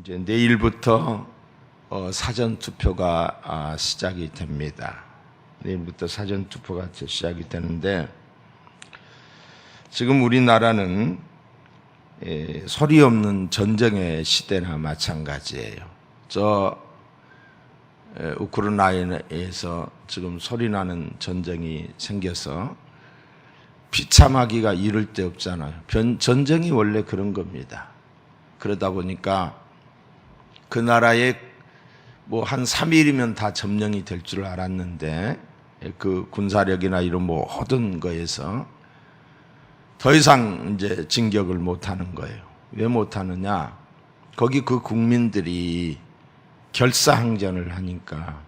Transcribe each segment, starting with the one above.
이제 내일부터 사전 투표가 시작이 됩니다. 내일부터 사전 투표가 시작이 되는데, 지금 우리나라는 소리 없는 전쟁의 시대나 마찬가지예요. 우크라이나에서 지금 소리 나는 전쟁이 생겨서 비참하기가 이를 데 없잖아요. 전쟁이 원래 그런 겁니다. 그러다 보니까 그 나라에 뭐 한 3일이면 다 점령이 될 줄 알았는데, 그 군사력이나 이런 모든 거에서 더 이상 이제 진격을 못 하는 거예요. 왜 못 하느냐? 거기 그 국민들이 결사항전을 하니까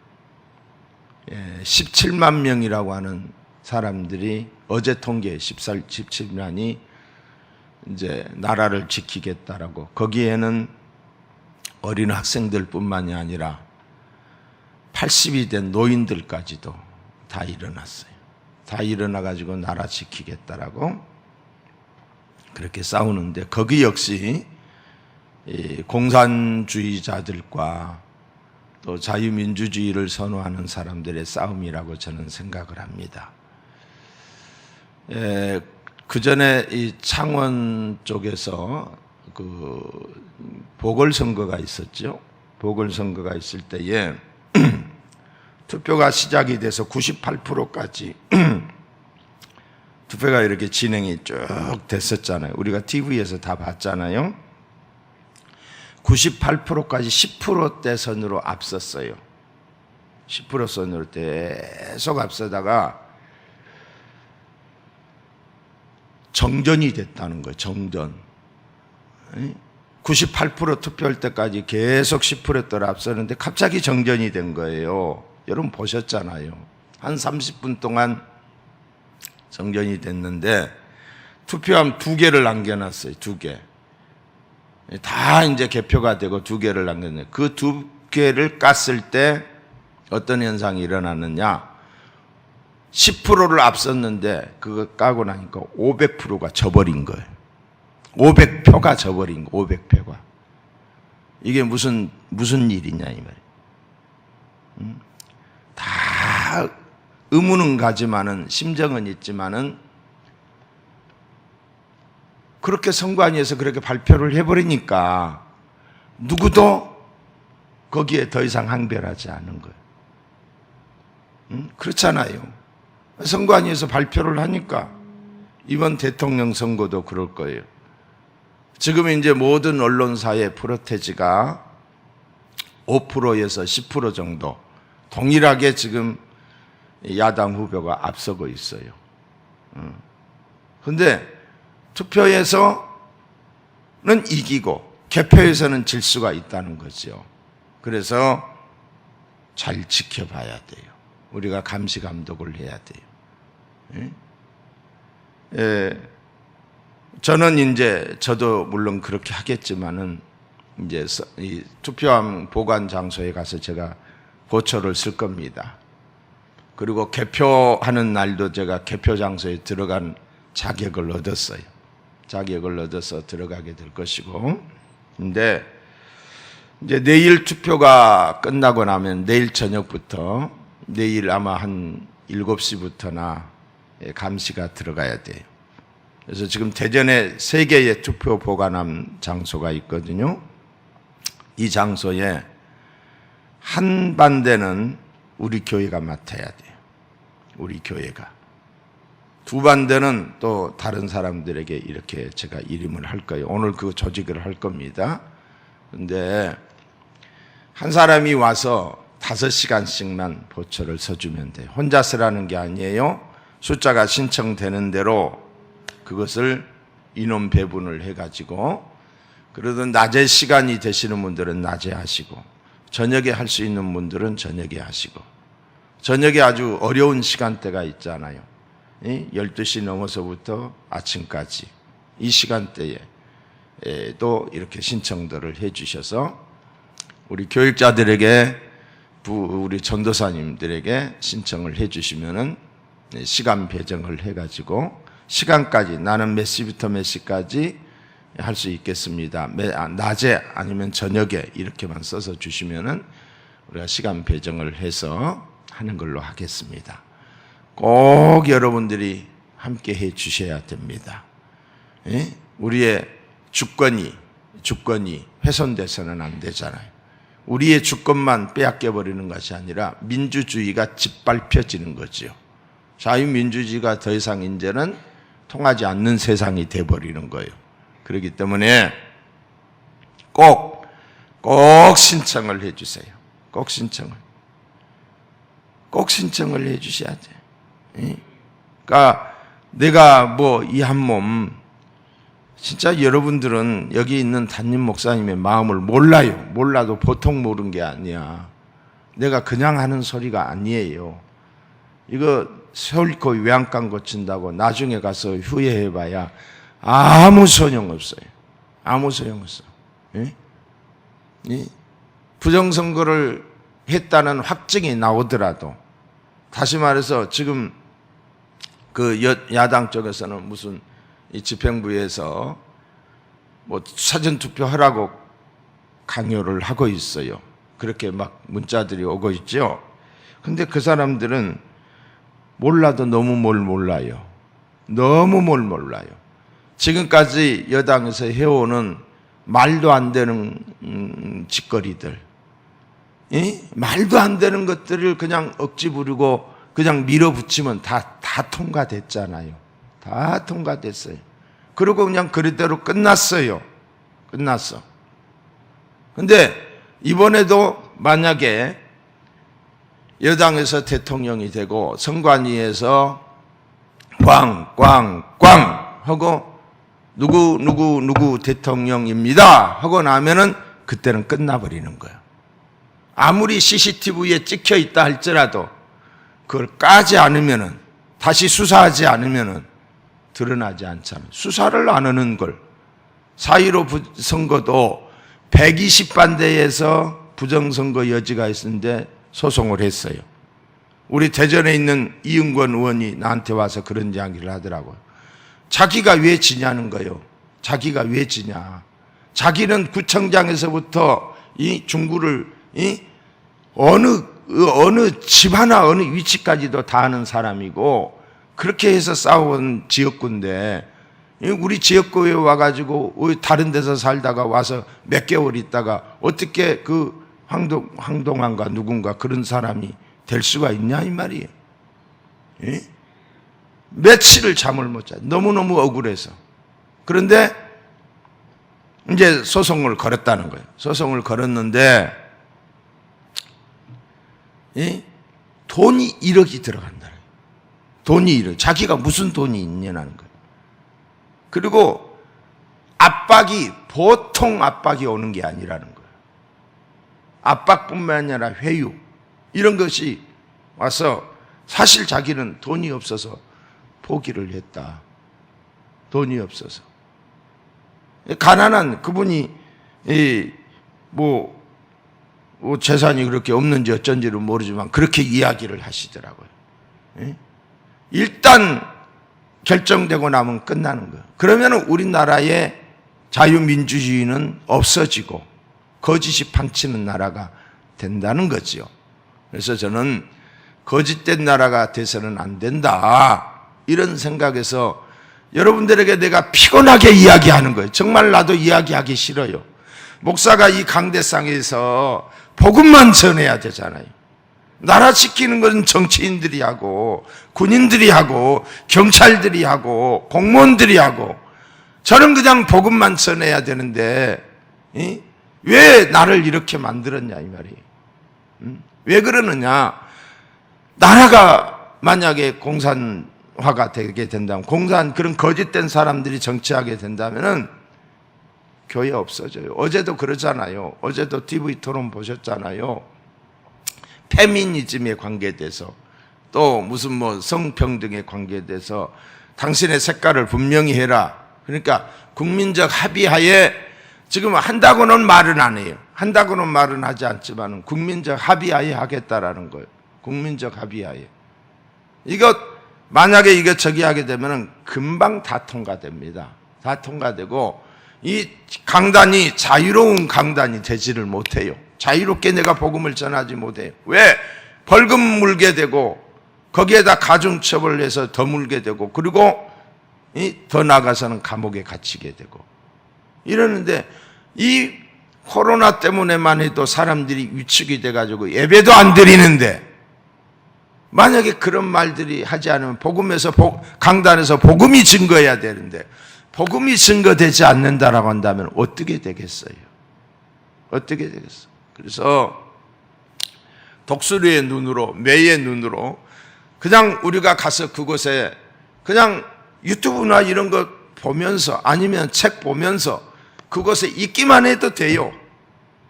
17만 명이라고 하는 사람들이 어제 통계 17만이 이제 나라를 지키겠다라고, 거기에는 어린 학생들뿐만이 아니라 80이 된 노인들까지도 다 일어났어요. 다 일어나가지고 나라 지키겠다라고 그렇게 싸우는데, 거기 역시 공산주의자들과 또 자유민주주의를 선호하는 사람들의 싸움이라고 저는 생각을 합니다. 그 전에 이 창원 쪽에서 그 보궐선거가 있었죠. 보궐선거가 있을 때에 투표가 시작이 돼서 98%까지 투표가 이렇게 진행이 쭉 됐었잖아요. 우리가 TV에서 다 봤잖아요. 98%까지 10%대 선으로 앞섰어요. 10% 선으로 계속 앞서다가 정전이 됐다는 거예요. 정전. 98% 투표할 때까지 계속 10%대로 앞서는데 갑자기 정전이 된 거예요. 여러분 보셨잖아요. 한 30분 동안 정전이 됐는데 투표함 2개를 남겨놨어요. 2개. 다 이제 개표가 되고 2개를 남겼는데, 그 2개를 깠을 때 어떤 현상이 일어났느냐? 10%를 앞섰는데 그거 까고 나니까 500%가 져버린 거예요. 500표가 져버린 거, 500표가. 이게 무슨 일이냐 이 말이에요. 다 의문은 가지만은, 심정은 있지만은, 그렇게 선관위에서 그렇게 발표를 해버리니까 누구도 거기에 더 이상 항변하지 않은 거예요. 그렇잖아요. 선관위에서 발표를 하니까 이번 대통령 선거도 그럴 거예요. 지금 이제 모든 언론사의 프로테지가 5%에서 10% 정도 동일하게 지금 야당 후보가 앞서고 있어요. 그런데 투표에서는 이기고 개표에서는 질 수가 있다는 거죠. 그래서 잘 지켜봐야 돼요. 우리가 감시 감독을 해야 돼요. 저는 이제, 저도 물론 그렇게 하겠지만은, 이제 이 투표함 보관 장소에 가서 제가 고초를 쓸 겁니다. 그리고 개표하는 날도 제가 개표 장소에 들어간 자격을 얻었어요. 자격을 얻어서 들어가게 될 것이고, 근데 이제 내일 투표가 끝나고 나면 내일 저녁부터, 내일 아마 한 7시부터나 감시가 들어가야 돼요. 그래서 지금 대전에 3개의 투표 보관함 장소가 있거든요. 이 장소에 한 반대는 우리 교회가 맡아야 돼요. 우리 교회가. 2반대는 또 다른 사람들에게 이렇게 제가 이름을 할 거예요. 오늘 그 조직을 할 겁니다. 근데 한 사람이 와서 5시간씩만 보초를 서주면 돼요. 혼자 쓰라는 게 아니에요. 숫자가 신청되는 대로 그것을 인원 배분을 해가지고, 그러던 낮에 시간이 되시는 분들은 낮에 하시고, 저녁에 할 수 있는 분들은 저녁에 하시고, 저녁에 아주 어려운 시간대가 있잖아요. 12시 넘어서부터 아침까지 이 시간대에 또 이렇게 신청들을 해 주셔서 우리 교육자들에게, 우리 전도사님들에게 신청을 해 주시면은 시간 배정을 해 가지고 시간까지, 나는 몇 시부터 몇 시까지 할 수 있겠습니다. 낮에 아니면 저녁에 이렇게만 써서 주시면은 우리가 시간 배정을 해서 하는 걸로 하겠습니다. 꼭 여러분들이 함께 해 주셔야 됩니다. 예? 우리의 주권이 훼손돼서는 안 되잖아요. 우리의 주권만 빼앗겨 버리는 것이 아니라 민주주의가 짓밟혀지는 거지요. 자유민주주의가 더 이상 이제는 통하지 않는 세상이 돼버리는 거예요. 그렇기 때문에 꼭 신청을 해주세요. 꼭 신청을 해주셔야 돼요. 그러니까 내가 뭐 이 한 몸, 진짜 여러분들은 여기 있는 담임 목사님의 마음을 몰라요. 몰라도 보통 모르는 게 아니야. 내가 그냥 하는 소리가 아니에요. 이거 서울코 외양간 고친다고 나중에 가서 후회해봐야 아무 소용없어요. 아무 소용없어요. 예? 부정선거를 했다는 확증이 나오더라도, 다시 말해서 지금 그 야당 쪽에서는 무슨 이 집행부에서 뭐 사전투표 하라고 강요를 하고 있어요. 그렇게 막 문자들이 오고 있죠. 근데 그 사람들은 몰라도 너무 뭘 몰라요. 너무 뭘 몰라요. 지금까지 여당에서 해오는 말도 안 되는 짓거리들, 말도 안 되는 것들을 그냥 억지 부리고 그냥 밀어붙이면 다 통과됐잖아요. 다 통과됐어요. 그리고 그냥 그대로 끝났어요. 끝났어. 근데 이번에도 만약에 여당에서 대통령이 되고 선관위에서 꽝꽝꽝 하고 누구 대통령입니다 하고 나면은 그때는 끝나버리는 거야. 아무리 CCTV에 찍혀 있다 할지라도 그걸 까지 않으면은, 다시 수사하지 않으면은 드러나지 않잖아요. 수사를 안 하는 걸. 4.15 선거도 120반대에서 부정선거 여지가 있었는데 소송을 했어요. 우리 대전에 있는 이은권 의원이 나한테 와서 그런 이야기를 하더라고요. 자기가 왜 지냐는 거예요. 자기가 왜 지냐. 자기는 구청장에서부터 이 중구를 어느 집 하나 어느 위치까지도 다 아는 사람이고, 그렇게 해서 싸운 지역구인데 우리 지역구에 와가지고 다른 데서 살다가 와서 몇 개월 있다가 어떻게 그 황동환과 누군가 그런 사람이 될 수가 있냐 이 말이에요. 예? 며칠을 잠을 못 자. 너무너무 억울해서. 그런데 이제 소송을 걸었다는 거예요. 소송을 걸었는데 돈이 1억이 들어간다. 돈이 1억. 자기가 무슨 돈이 있냐는 거예요. 그리고 압박이 보통 압박이 오는 게 아니라는 거예요. 압박뿐만 아니라 회유 이런 것이 와서 사실 자기는 돈이 없어서 포기를 했다. 돈이 없어서. 가난한 그분이 뭐 재산이 그렇게 없는지 어쩐지는 모르지만 그렇게 이야기를 하시더라고요. 일단 결정되고 나면 끝나는 거예요. 그러면 우리나라의 자유민주주의는 없어지고 거짓이 판치는 나라가 된다는 거지요. 그래서 저는 거짓된 나라가 돼서는 안 된다, 이런 생각에서 여러분들에게 내가 피곤하게 이야기하는 거예요. 정말 나도 이야기하기 싫어요. 목사가 이 강대상에서 복음만 전해야 되잖아요. 나라 지키는 건 정치인들이 하고 군인들이 하고 경찰들이 하고 공무원들이 하고, 저는 그냥 복음만 전해야 되는데 왜 나를 이렇게 만들었냐 이 말이에요. 왜 그러느냐. 나라가 만약에 공산화가 되게 된다면, 그런 거짓된 사람들이 정치하게 된다면은 교회 없어져요. 어제도 그러잖아요. 어제도 TV 토론 보셨잖아요. 페미니즘에 관계돼서, 또 무슨 뭐 성평등에 관계돼서 당신의 색깔을 분명히 해라. 그러니까 국민적 합의하에 지금 한다고는 말은 안 해요. 한다고는 말은 하지 않지만 국민적 합의하에 하겠다라는 거예요. 국민적 합의하에. 이것 만약에 이게 저기 하게 되면 금방 다 통과됩니다. 다 통과되고 이 강단이 자유로운 강단이 되지를 못해요. 자유롭게 내가 복음을 전하지 못해요. 왜? 벌금 물게 되고 거기에다 가중처벌을 해서 더 물게 되고 그리고 더 나아가서는 감옥에 갇히게 되고 이러는데 이 코로나 때문에만 해도 사람들이 위축이 돼가지고 예배도 안 드리는데 만약에 그런 말들이 하지 않으면 복음에서 강단에서 복음이 증거해야 되는데 복음이 증거되지 않는다라고 한다면 어떻게 되겠어요? 어떻게 되겠어요? 그래서 독수리의 눈으로 매의 눈으로 그냥 우리가 가서 그곳에 그냥 유튜브나 이런 거 보면서 아니면 책 보면서 그곳에 있기만 해도 돼요.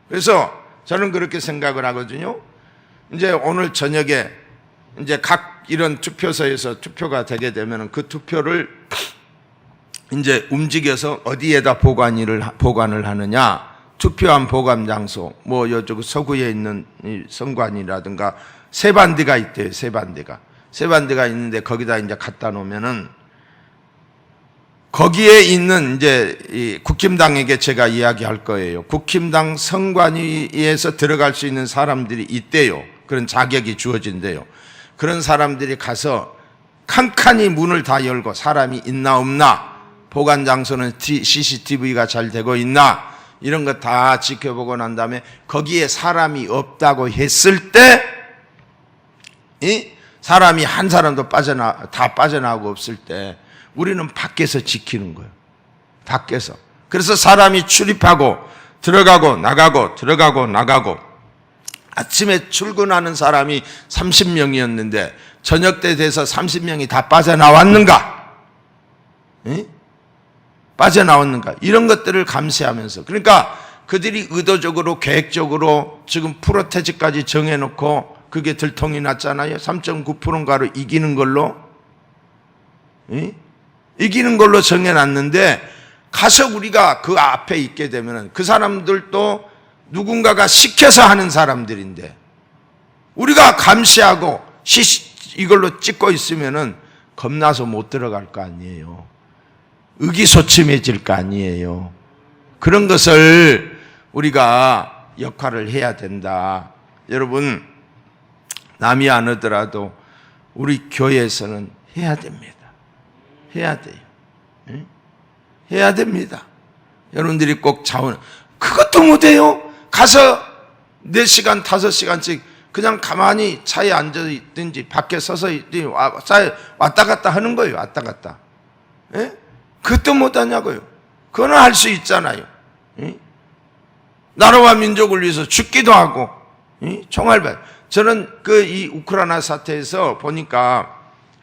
그래서 저는 그렇게 생각을 하거든요. 이제 오늘 저녁에 이제 각 이런 투표소에서 투표가 되게 되면 그 투표를 이제 움직여서 어디에다 보관을 하느냐. 투표함 보관 장소, 뭐 이쪽 서구에 있는 이 성관이라든가 세반디가 있대요. 세반디가 있는데 거기다 이제 갖다 놓으면은 거기에 있는 이제 이 국힘당에게 제가 이야기할 거예요. 국힘당 선관위에서 들어갈 수 있는 사람들이 있대요. 그런 자격이 주어진대요. 그런 사람들이 가서 칸칸이 문을 다 열고 사람이 있나 없나, 보관 장소는 CCTV가 잘 되고 있나, 이런 거 다 지켜보고 난 다음에 거기에 사람이 없다고 했을 때, 사람이 한 사람도 다 빠져나오고 없을 때 우리는 밖에서 지키는 거예요. 밖에서. 그래서 사람이 출입하고 들어가고 나가고 들어가고 나가고, 아침에 출근하는 사람이 30명이었는데 저녁 때 돼서 30명이 다 빠져나왔는가? 빠져나왔는가? 이런 것들을 감시하면서, 그러니까 그들이 의도적으로 계획적으로 지금 프로테지까지 정해놓고 그게 들통이 났잖아요. 3.9%인가로 이기는 걸로. 이기는 걸로 정해놨는데 가서 우리가 그 앞에 있게 되면 그 사람들도 누군가가 시켜서 하는 사람들인데 우리가 감시하고 이걸로 찍고 있으면은 겁나서 못 들어갈 거 아니에요. 의기소침해질 거 아니에요. 그런 것을 우리가 역할을 해야 된다. 여러분, 남이 안 하더라도 우리 교회에서는 해야 됩니다. 해야 돼요. 해야 됩니다. 여러분들이 꼭 그것도 못해요? 가서 4시간, 5시간씩 그냥 가만히 차에 앉아있든지 밖에 서서 있든지 왔다 갔다 하는 거예요. 왔다 갔다. 그것도 못하냐고요. 그거는 할 수 있잖아요. 나라와 민족을 위해서 죽기도 하고 총알발. 저는 이 우크라이나 사태에서 보니까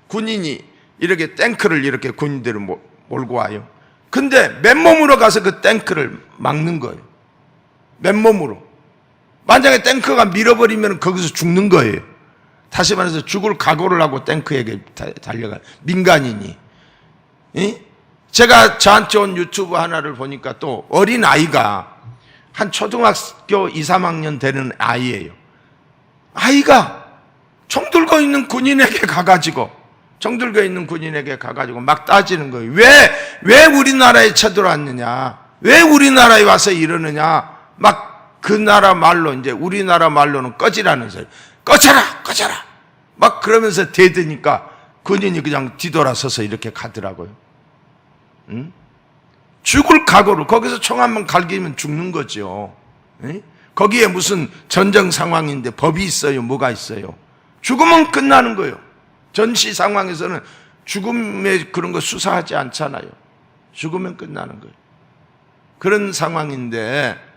군인이 이렇게 탱크를 이렇게 군인들을 몰고 와요. 근데 맨몸으로 가서 그 탱크를 막는 거예요. 맨몸으로. 만약에 탱크가 밀어버리면 거기서 죽는 거예요. 다시 말해서 죽을 각오를 하고 탱크에게 달려가요. 민간인이. 제가 저한테 온 유튜브 하나를 보니까 또 어린 아이가 한 초등학교 2, 3학년 되는 아이예요. 아이가 총 들고 있는 군인에게 가가지고 막 따지는 거예요. 왜 우리나라에 쳐들어왔느냐? 왜 우리나라에 와서 이러느냐? 막 그 나라 말로, 이제 우리나라 말로는 꺼지라는 소리. 꺼져라! 막 그러면서 대드니까 군인이 그냥 뒤돌아서서 이렇게 가더라고요. 죽을 각오로, 거기서 총 한 번 갈기면 죽는 거죠. 거기에 무슨 전쟁 상황인데 법이 있어요? 뭐가 있어요? 죽으면 끝나는 거예요. 전시 상황에서는 죽음의 그런 거 수사하지 않잖아요. 죽으면 끝나는 거예요. 그런 상황인데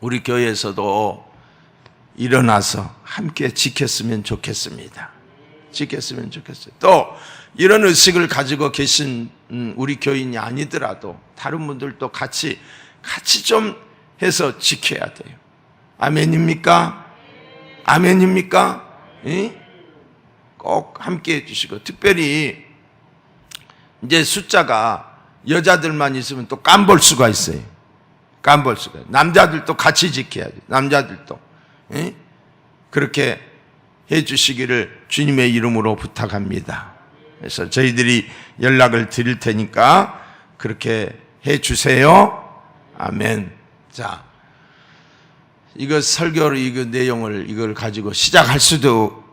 우리 교회에서도 일어나서 함께 지켰으면 좋겠습니다. 지켰으면 좋겠어요. 또 이런 의식을 가지고 계신 우리 교인이 아니더라도 다른 분들도 같이 좀 해서 지켜야 돼요. 아멘입니까? 아멘입니까? 꼭 함께 해주시고, 특별히 이제 숫자가 여자들만 있으면 또 깜볼 수가 있어요. 남자들도 같이 지켜야죠. 남자들도. 그렇게 해주시기를 주님의 이름으로 부탁합니다. 그래서 저희들이 연락을 드릴 테니까 그렇게 해 주세요. 아멘. 자, 이거 설교를 이거 내용을 이걸 가지고 시작할 수도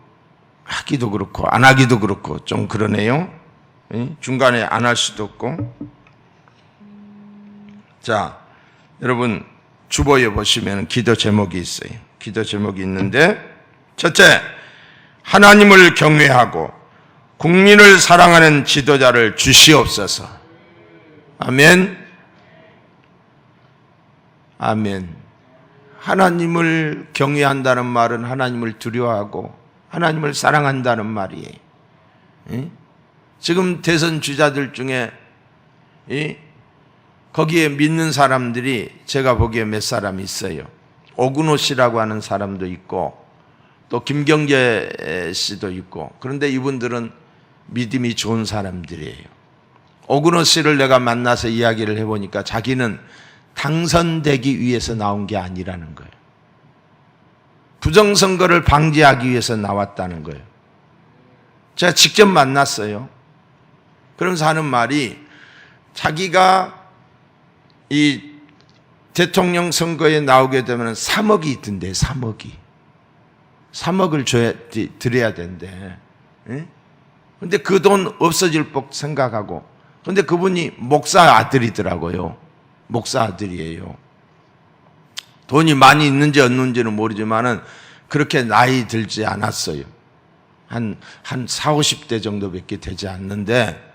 하기도 그렇고 안 하기도 그렇고 좀 그러네요. 중간에 안 할 수도 없고. 자, 여러분 주보에 보시면 기도 제목이 있어요. 기도 제목이 있는데 첫째, 하나님을 경외하고 국민을 사랑하는 지도자를 주시옵소서. 아멘. 아멘. 하나님을 경외한다는 말은 하나님을 두려워하고 하나님을 사랑한다는 말이에요. 지금 대선 주자들 중에 거기에 믿는 사람들이 제가 보기에 몇 사람 있어요. 오근호 씨라고 하는 사람도 있고 또 김경재 씨도 있고, 그런데 이분들은 믿음이 좋은 사람들이에요. 오근호 씨를 내가 만나서 이야기를 해보니까 자기는 당선되기 위해서 나온 게 아니라는 거예요. 부정선거를 방지하기 위해서 나왔다는 거예요. 제가 직접 만났어요. 그러면서 하는 말이 자기가 이 대통령 선거에 나오게 되면 3억이 있던데, 3억을 드려야 된대. 근데 그 돈 없어질 법 생각하고. 근데 그분이 목사 아들이더라고요. 목사 아들이에요. 돈이 많이 있는지 없는지는 모르지만은 그렇게 나이 들지 않았어요. 한 40, 50대 정도밖에 되지 않는데,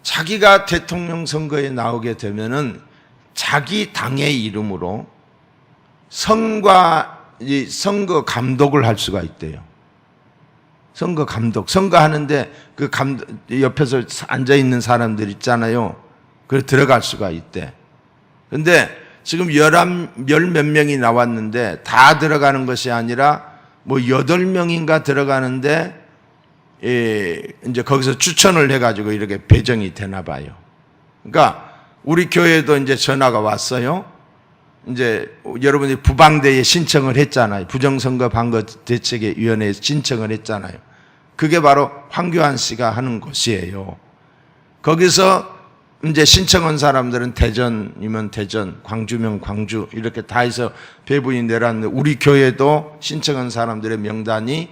자기가 대통령 선거에 나오게 되면은 자기 당의 이름으로 선거 감독을 할 수가 있대요. 선거 감독. 선거하는데 그 옆에서 앉아있는 사람들 있잖아요. 그래 들어갈 수가 있대. 근데 지금 몇 명이 나왔는데 다 들어가는 것이 아니라 뭐 8명인가 들어가는데 이제 거기서 추천을 해가지고 이렇게 배정이 되나 봐요. 그러니까 우리 교회도 이제 전화가 왔어요. 이제 여러분이 부방대에 신청을 했잖아요. 부정선거 방거 대책위원회에 신청을 했잖아요. 그게 바로 황교안 씨가 하는 곳이에요. 거기서 이제 신청한 사람들은 대전이면 대전, 광주면 광주 이렇게 다 해서 배분이 내렸는데 우리 교회도 신청한 사람들의 명단이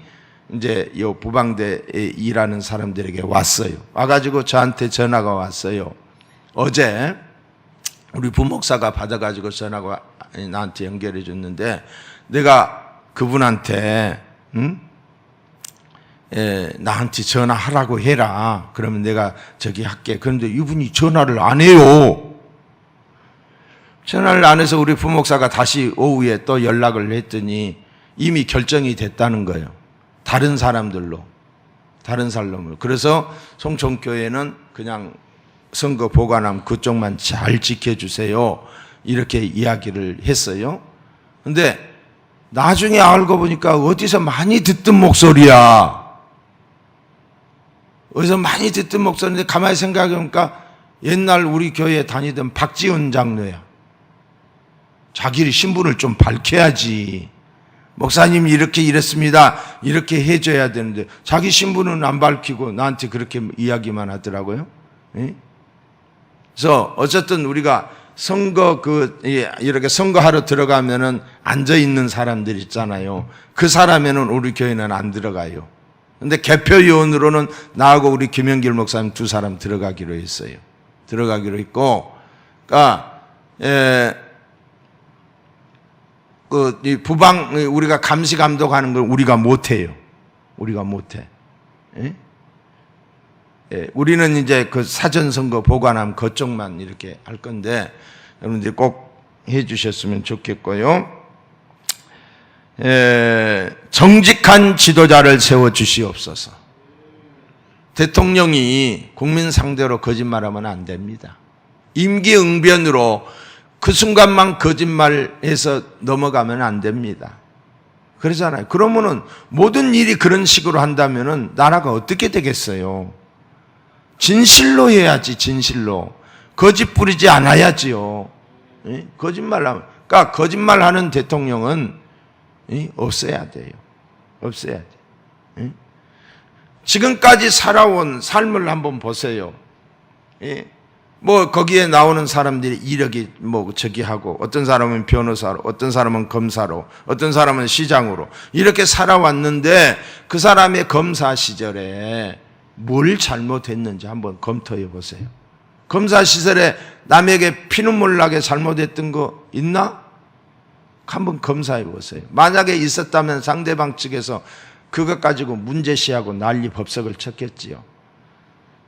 이제 이 부방대에 일하는 사람들에게 왔어요. 와가지고 저한테 전화가 왔어요. 어제 우리 부목사가 받아가지고 전화가 나한테 연결해 줬는데 내가 그분한테 나한테 전화하라고 해라. 그러면 내가 저기 할게. 그런데 이분이 전화를 안 해요. 전화를 안 해서 우리 부목사가 다시 오후에 또 연락을 했더니 이미 결정이 됐다는 거예요. 다른 사람들로. 그래서 송천교회는 그냥 선거 보관함 그쪽만 잘 지켜주세요. 이렇게 이야기를 했어요. 근데 나중에 알고 보니까 어디서 많이 듣던 목소리야. 어디서 많이 듣던 목소리인데 가만히 생각해보니까 옛날 우리 교회에 다니던 박지훈 장로야. 자기 신분을 좀 밝혀야지. 목사님이 이렇게 이랬습니다. 이렇게 해줘야 되는데 자기 신분은 안 밝히고 나한테 그렇게 이야기만 하더라고요. 그래서 어쨌든 우리가 이렇게 선거하러 들어가면은 앉아있는 사람들 있잖아요. 그 사람에는 우리 교회는 안 들어가요. 근데 개표위원으로는 나하고 우리 김영길 목사님 2사람 들어가기로 했어요. 들어가기로 했고, 그러니까, 이 우리가 감시 감독하는 걸 우리가 못해요. 우리가 못해. 우리는 이제 그 사전선거 보관함 그쪽만 이렇게 할 건데, 여러분들이 꼭 해 주셨으면 좋겠고요. 정직한 지도자를 세워 주시옵소서. 대통령이 국민 상대로 거짓말하면 안 됩니다. 임기응변으로 그 순간만 거짓말해서 넘어가면 안 됩니다. 그러잖아요. 그러면은 모든 일이 그런 식으로 한다면은 나라가 어떻게 되겠어요? 진실로 해야지, 진실로. 거짓 부리지 않아야지요. 그러니까 거짓말하는 대통령은 없어야 돼요. 없어야 돼요. 지금까지 살아온 삶을 한번 보세요. 뭐 거기에 나오는 사람들이 이력이 뭐 저기 하고, 어떤 사람은 변호사로, 어떤 사람은 검사로, 어떤 사람은 시장으로 이렇게 살아왔는데, 그 사람의 검사 시절에 뭘 잘못했는지 한번 검토해 보세요. 검사 시절에 남에게 피눈물 나게 잘못했던 거 있나? 한번 검사해 보세요. 만약에 있었다면 상대방 측에서 그것 가지고 문제시하고 난리 법석을 쳤겠지요.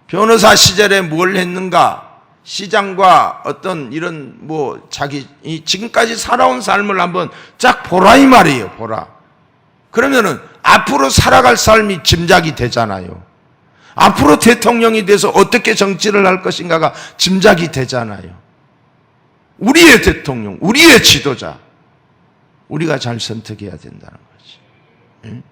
변호사 시절에 뭘 했는가? 시장과 어떤 이런 뭐 자기 지금까지 살아온 삶을 한번 쫙 보라 이 말이에요. 보라. 그러면은 앞으로 살아갈 삶이 짐작이 되잖아요. 앞으로 대통령이 돼서 어떻게 정치를 할 것인가가 짐작이 되잖아요. 우리의 대통령, 우리의 지도자, 우리가 잘 선택해야 된다는 거지. 응?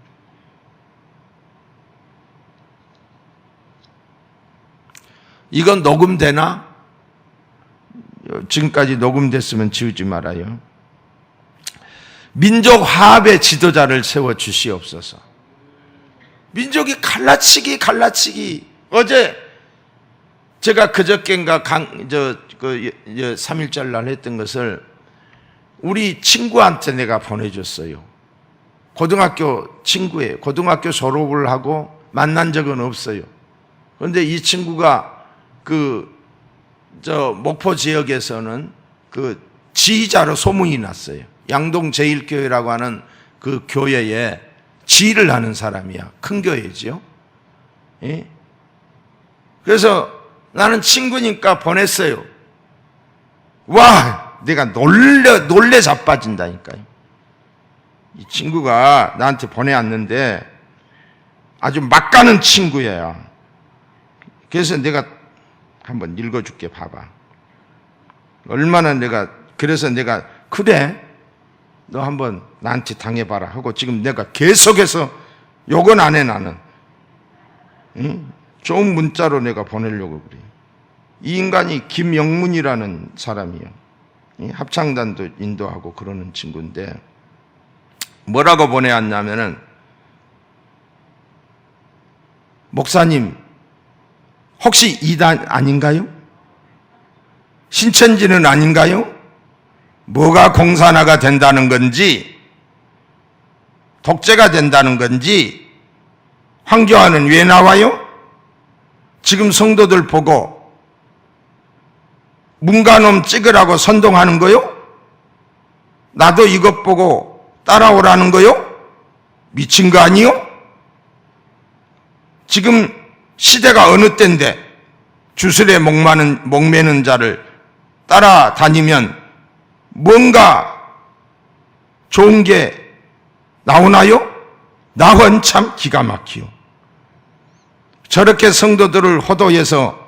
이건 녹음되나? 지금까지 녹음됐으면 지우지 말아요. 민족 화합의 지도자를 세워 주시옵소서. 민족이 갈라치기. 어제 제가 그저께인가 3.1절 날 했던 것을 우리 친구한테 내가 보내줬어요. 고등학교 친구예요. 고등학교 졸업을 하고 만난 적은 없어요. 그런데 이 친구가 목포 지역에서는 지휘자로 소문이 났어요. 양동 제1교회라고 하는 그 교회에 지휘를 하는 사람이야. 큰 교회지요. 예? 그래서 나는 친구니까 보냈어요. 와, 내가 놀래 자빠진다니까요. 이 친구가 나한테 보내왔는데 아주 막 가는 친구예요. 그래서 내가 한번 읽어줄게. 봐봐. 그래서 내가 그래, 너 한번 나한테 당해봐라 하고 지금 내가 계속해서 욕은 안 해. 나는 좋은 문자로 내가 보내려고 그래. 이 인간이 김영문이라는 사람이에요. 합창단도 인도하고 그러는 친구인데 뭐라고 보내왔냐면은, 목사님 혹시 이단 아닌가요? 신천지는 아닌가요? 뭐가 공산화가 된다는 건지, 독재가 된다는 건지, 황교안은 왜 나와요? 지금 성도들 보고 문가놈 찍으라고 선동하는 거요? 나도 이것 보고 따라오라는 거요? 미친 거 아니요? 지금 시대가 어느 때인데 주술에 목매는 자를 따라다니면 뭔가 좋은 게 나오나요? 나헌 참 기가 막히요. 저렇게 성도들을 호도해서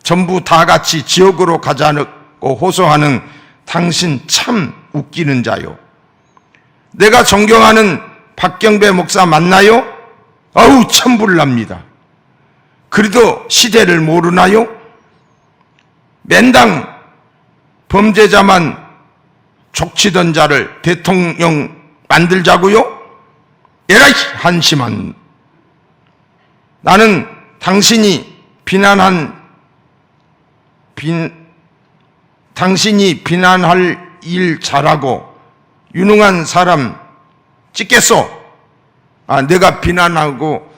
전부 다 같이 지옥으로 가자고 호소하는 당신 참 웃기는 자요. 내가 존경하는 박경배 목사 맞나요? 어우 천불납니다. 그래도 시대를 모르나요? 맨당 범죄자만 족치던 자를 대통령 만들자고요? 에라이 한심한. 나는 당신이 비난할 일 잘하고 유능한 사람 찍겠소. 내가 비난하고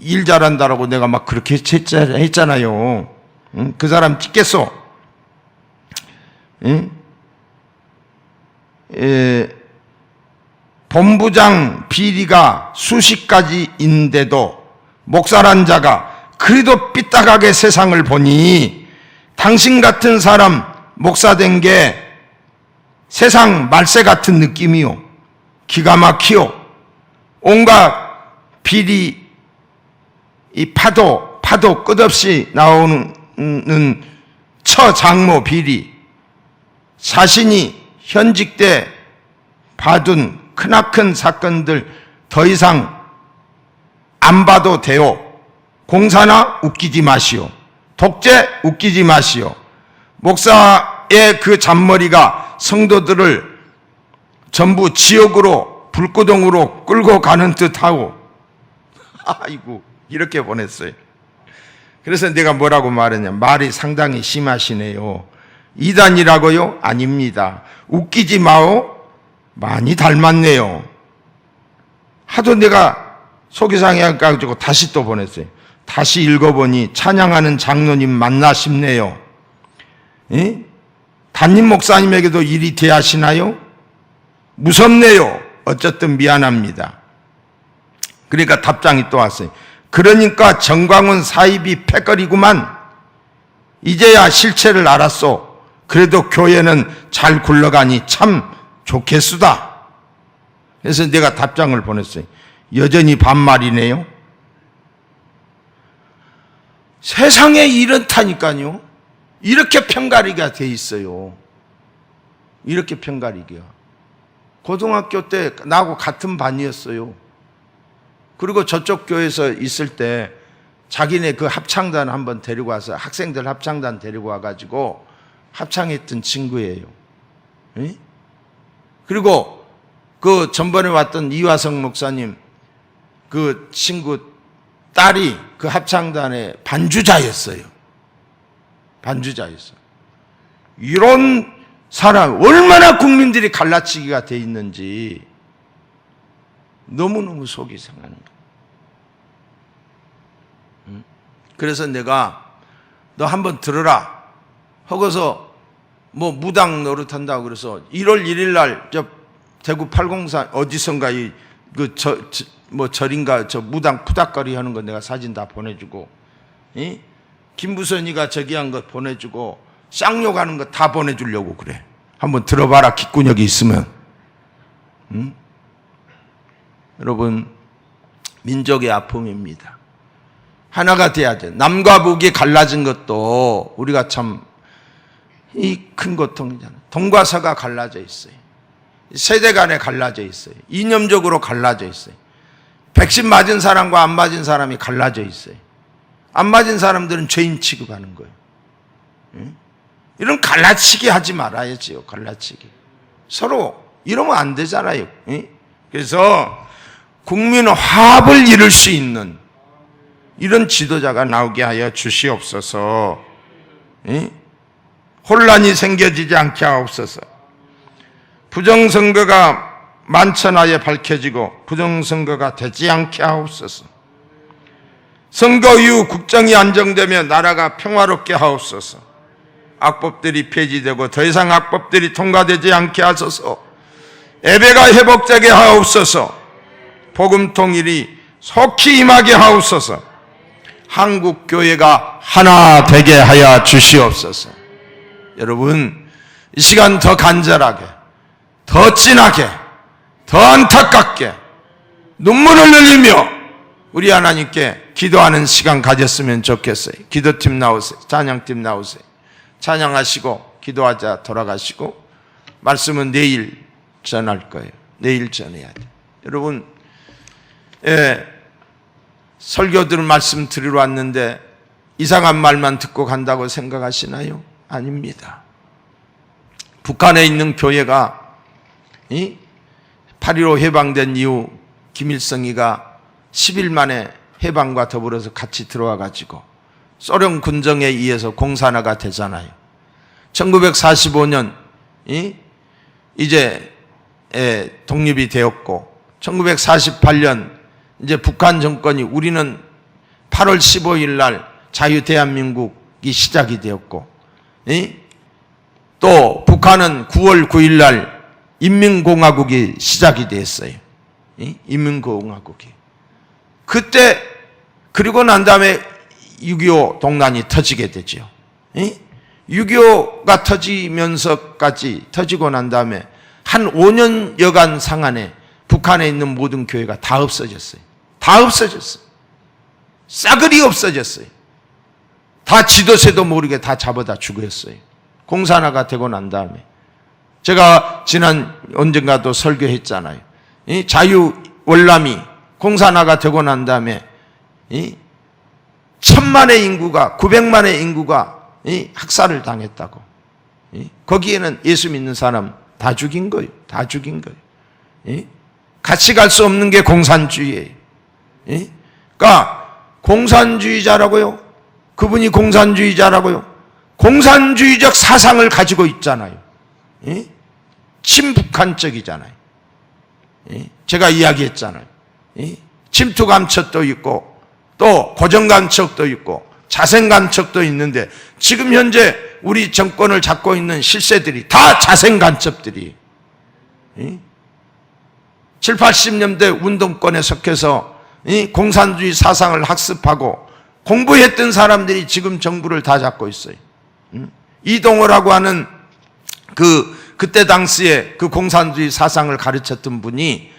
일 잘한다라고 내가 막 그렇게 했잖아요. 그 사람 찍겠소. 본부장 비리가 수십 가지인데도 목사란 자가 그래도 삐딱하게 세상을 보니 당신 같은 사람 목사 된 게 세상 말세 같은 느낌이요. 기가 막히요. 온갖 비리, 이 파도 끝없이 나오는 처장모 비리, 자신이 현직 때 봐둔 크나큰 사건들 더 이상 안 봐도 돼요. 공산화 웃기지 마시오. 독재 웃기지 마시오. 목사의 그 잔머리가 성도들을 전부 지옥으로 불구덩으로 끌고 가는 듯하고. 아이고, 이렇게 보냈어요. 그래서 내가 뭐라고 말했냐. 말이 상당히 심하시네요. 이단이라고요? 아닙니다. 웃기지 마오? 많이 닮았네요. 하도 내가 속이 상해가지고 다시 또 보냈어요. 다시 읽어보니 찬양하는 장로님 맞나 싶네요. 예? 담임 목사님에게도 일이 대하시나요? 무섭네요. 어쨌든 미안합니다. 그러니까 답장이 또 왔어요. 그러니까 정광훈 사입이 패거리구만. 이제야 실체를 알았소. 그래도 교회는 잘 굴러가니 참 좋겠수다. 그래서 내가 답장을 보냈어요. 여전히 반말이네요. 세상에 이렇다니까요. 이렇게 편가르기가 돼 있어요. 이렇게 편가르기가. 고등학교 때 나하고 같은 반이었어요. 그리고 저쪽 교회에서 있을 때 자기네 그 합창단 한번 데리고 와서 학생들 합창단 데리고 와가지고 합창했던 친구예요. 에? 그리고 그 전번에 왔던 이화성 목사님 그 친구 딸이 그 합창단의 반주자였어요. 반주자였어요. 이런 사람 얼마나 국민들이 갈라치기가 돼 있는지 너무너무 속이 상하는 거예요. 그래서 내가 너 한번 들어라 하고서 뭐 무당 노릇한다고 그래서 1월 1일 날 저 대구 804 어디선가 뭐 절인가 저 무당 푸닥거리 하는 거 내가 사진 다 보내주고, 김부선이가 저기 한 거 보내주고 쌍욕 하는 거 다 보내주려고 그래. 한번 들어봐라 귓구녕이 있으면. 여러분, 민족의 아픔입니다. 하나가 돼야죠. 남과 북이 갈라진 것도 우리가 참 이 큰 고통이잖아요. 동과 서가 갈라져 있어요. 세대 간에 갈라져 있어요. 이념적으로 갈라져 있어요. 백신 맞은 사람과 안 맞은 사람이 갈라져 있어요. 안 맞은 사람들은 죄인 취급하는 거예요. 이런 갈라치기 하지 말아야지요. 갈라치기. 서로 이러면 안 되잖아요. 그래서 국민 화합을 이룰 수 있는 이런 지도자가 나오게 하여 주시옵소서. 혼란이 생겨지지 않게 하옵소서. 부정선거가 만천하에 밝혀지고 부정선거가 되지 않게 하옵소서. 선거 이후 국정이 안정되며 나라가 평화롭게 하옵소서. 악법들이 폐지되고 더 이상 악법들이 통과되지 않게 하소서. 예배가 회복되게 하옵소서. 복음 통일이 속히 임하게 하옵소서. 한국 교회가 하나 되게 하여 주시옵소서. 여러분, 이 시간 더 간절하게, 더 진하게, 더 안타깝게 눈물을 흘리며 우리 하나님께 기도하는 시간 가졌으면 좋겠어요. 기도팀 나오세요. 찬양팀 나오세요. 찬양하시고 기도하자 돌아가시고 말씀은 내일 전할 거예요. 내일 전해야 돼요. 여러분, 설교들 말씀 드리러 왔는데 이상한 말만 듣고 간다고 생각하시나요? 아닙니다. 북한에 있는 교회가 8.15 해방된 이후 김일성이가 10일 만에 해방과 더불어서 같이 들어와 가지고 소련 군정에 의해서 공산화가 되잖아요. 1945년 이제 독립이 되었고 1948년 이제 북한 정권이 우리는 8월 15일 날 자유 대한민국이 시작이 되었고 또 북한은 9월 9일 날 인민공화국이 시작이 됐어요. 인민공화국이. 그때 그리고 난 다음에 6.25 동란이 터지게 되죠. 6.25가 터지고 난 다음에 한 5년여간 상안에 북한에 있는 모든 교회가 다 없어졌어요. 다 없어졌어요. 싸그리 없어졌어요. 다 지도새도 모르게 다 잡아다 죽였어요. 공산화가 되고 난 다음에. 제가 지난 언젠가도 설교했잖아요. 자유월남이 공산화가 되고 난 다음에 1000만의 인구가 900만의 인구가 학살을 당했다고. 거기에는 예수 믿는 사람 다 죽인 거예요. 다 죽인 거예요. 같이 갈 수 없는 게 공산주의예요. 그러니까 공산주의자라고요? 그분이 공산주의자라고요? 공산주의적 사상을 가지고 있잖아요. 예? 친북한적이잖아요. 예? 제가 이야기했잖아요. 예? 침투감척도 있고 또 고정감척도 있고 자생간첩도 있는데 지금 현재 우리 정권을 잡고 있는 실세들이 다 자생간첩들이 7, 80년대 운동권에 속해서 공산주의 사상을 학습하고 공부했던 사람들이 지금 정부를 다 잡고 있어요. 이동호라고 하는 그때 당시에 그 공산주의 사상을 가르쳤던 분이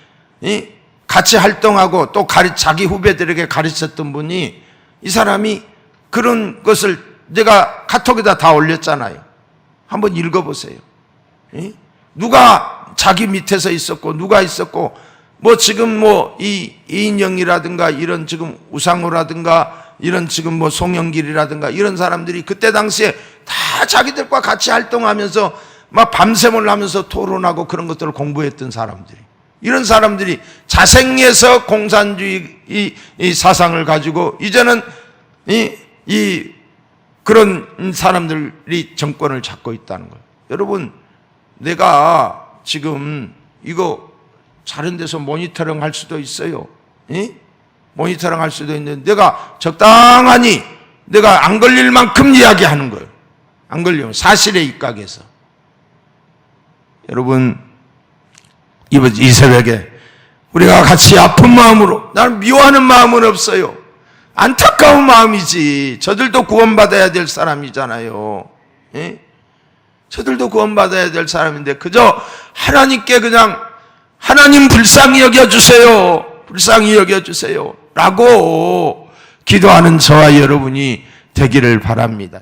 같이 활동하고 또 자기 후배들에게 가르쳤던 분이 이 사람이 그런 것을 내가 카톡에다 다 올렸잖아요. 한번 읽어보세요. 누가 자기 밑에서 있었고 누가 있었고 뭐 지금 뭐 이인영이라든가 이런 지금 우상호라든가 이런 지금 뭐 송영길이라든가 이런 사람들이 그때 당시에 다 자기들과 같이 활동하면서 막 밤샘을 하면서 토론하고 그런 것들을 공부했던 사람들이, 이런 사람들이 자생해서 공산주의 이 사상을 가지고 이제는 그런 사람들이 정권을 잡고 있다는 거예요. 여러분, 내가 지금 이거 다른 데서 모니터링 할 수도 있어요. 모니터링 할 수도 있는데 내가 적당하니 내가 안 걸릴 만큼 이야기하는 거예요. 안 걸리면 사실에 입각해서. 여러분, 이 새벽에 우리가 같이 아픈 마음으로, 나는 미워하는 마음은 없어요. 안타까운 마음이지. 저들도 구원받아야 될 사람이잖아요. 저들도 구원받아야 될 사람인데 그저 하나님께 그냥 하나님 불쌍히 여겨주세요, 불쌍히 여겨주세요 라고 기도하는 저와 여러분이 되기를 바랍니다.